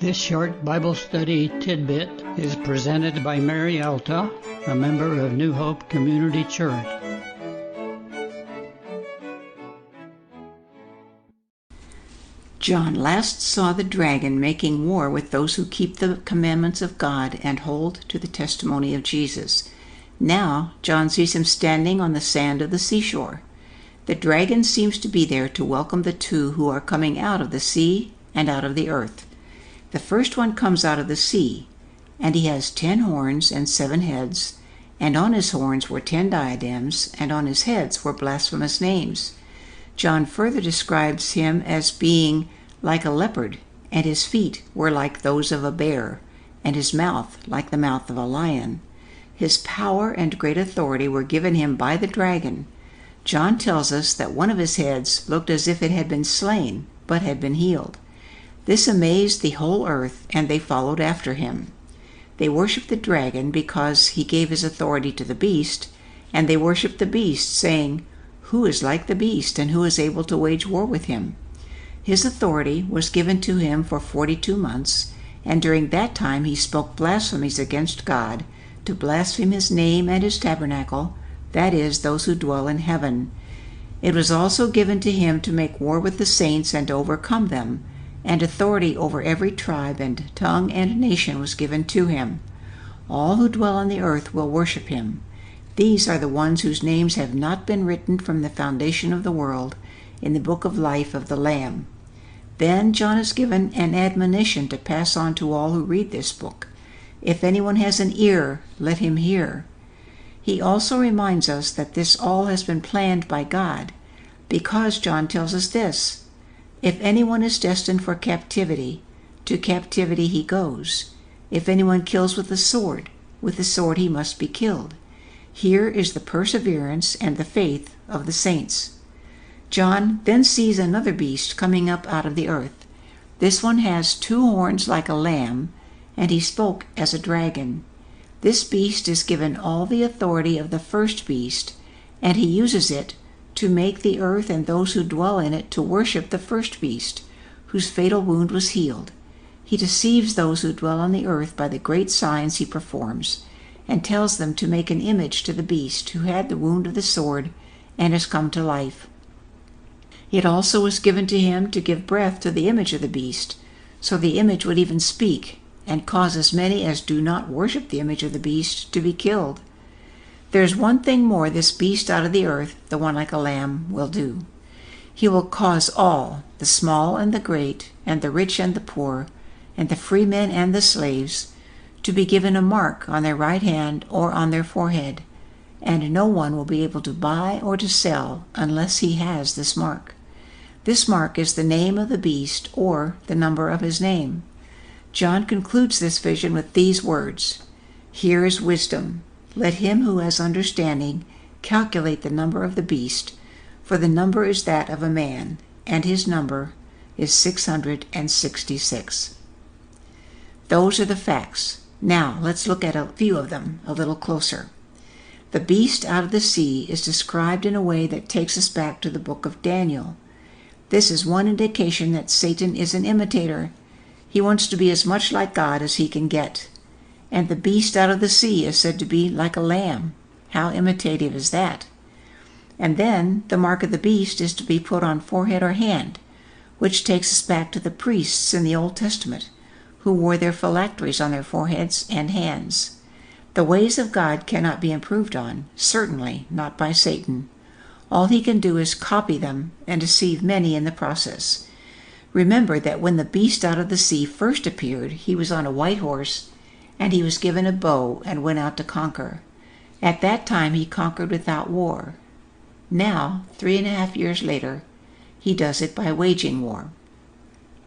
This short Bible study tidbit is presented by Mary Alta, a member of New Hope Community Church. John last saw the dragon making war with those who keep the commandments of God and hold to the testimony of Jesus. Now John sees him standing on the sand of the seashore. The dragon seems to be there to welcome the two who are coming out of the sea and out of the earth. The first one comes out of the sea, and he has 10 horns and 7 heads, and on his horns were 10 diadems, and on his heads were blasphemous names. John further describes him as being like a leopard, and his feet were like those of a bear, and his mouth like the mouth of a lion. His power and great authority were given him by the dragon. John tells us that one of his heads looked as if it had been slain, but had been healed. This amazed the whole earth, and they followed after him. They worshiped the dragon because he gave his authority to the beast, and they worshiped the beast, saying, "Who is like the beast, and who is able to wage war with him?" His authority was given to him for 42 months, and during that time he spoke blasphemies against God, to blaspheme his name and his tabernacle, that is, those who dwell in heaven. It was also given to him to make war with the saints and to overcome them, and authority over every tribe and tongue and nation was given to him. All who dwell on the earth will worship him. These are the ones whose names have not been written from the foundation of the world in the book of life of the Lamb. Then John is given an admonition to pass on to all who read this book. If anyone has an ear, let him hear. He also reminds us that this all has been planned by God, because John tells us this: "If anyone is destined for captivity, to captivity he goes. If anyone kills with the sword he must be killed. Here is the perseverance and the faith of the saints." John then sees another beast coming up out of the earth. This one has 2 horns like a lamb, and he spoke as a dragon. This beast is given all the authority of the first beast, and he uses it to make the earth and those who dwell in it to worship the first beast, whose fatal wound was healed. He deceives those who dwell on the earth by the great signs he performs, and tells them to make an image to the beast who had the wound of the sword and has come to life. It also was given to him to give breath to the image of the beast, so the image would even speak, and cause as many as do not worship the image of the beast to be killed. There's one thing more this beast out of the earth, the one like a lamb, will do. He will cause all, the small and the great, and the rich and the poor, and the free men and the slaves, to be given a mark on their right hand or on their forehead, and no one will be able to buy or to sell unless he has this mark. This mark is the name of the beast or the number of his name. John concludes this vision with these words: "Here is wisdom. Let him who has understanding calculate the number of the beast, for the number is that of a man, and his number is 666. Those are the facts. Now let's look at a few of them a little closer. The beast out of the sea is described in a way that takes us back to the book of Daniel. This is one indication that Satan is an imitator. He wants to be as much like God as he can get. And the beast out of the sea is said to be like a lamb. How imitative is that? And then the mark of the beast is to be put on forehead or hand, which takes us back to the priests in the Old Testament, who wore their phylacteries on their foreheads and hands. The ways of God cannot be improved on, certainly not by Satan. All he can do is copy them and deceive many in the process. Remember that when the beast out of the sea first appeared, he was on a white horse, and he was given a bow and went out to conquer. At that time he conquered without war. Now, 3.5 years later, he does it by waging war.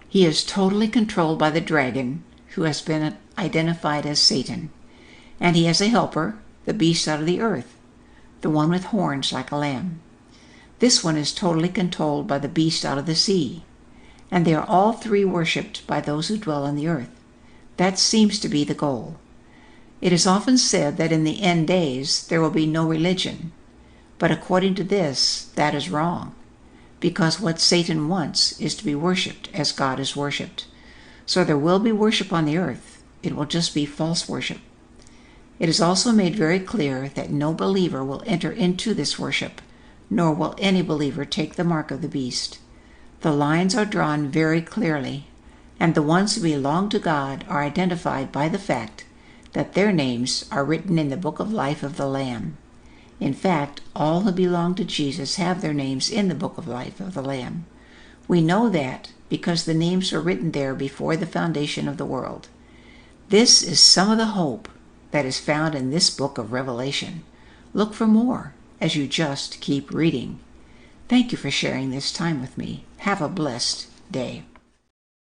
He is totally controlled by the dragon, who has been identified as Satan, and he has a helper, the beast out of the earth, the one with horns like a lamb. This one is totally controlled by the beast out of the sea, and they are all 3 worshipped by those who dwell on the earth. That seems to be the goal. It is often said that in the end days there will be no religion, but according to this, that is wrong, because what Satan wants is to be worshipped as God is worshipped. So there will be worship on the earth. It will just be false worship. It is also made very clear that no believer will enter into this worship, nor will any believer take the mark of the beast. The lines are drawn very clearly, and the ones who belong to God are identified by the fact that their names are written in the book of life of the Lamb. In fact, all who belong to Jesus have their names in the book of life of the Lamb. We know that because the names were written there before the foundation of the world. This is some of the hope that is found in this book of Revelation. Look for more as you just keep reading. Thank you for sharing this time with me. Have a blessed day.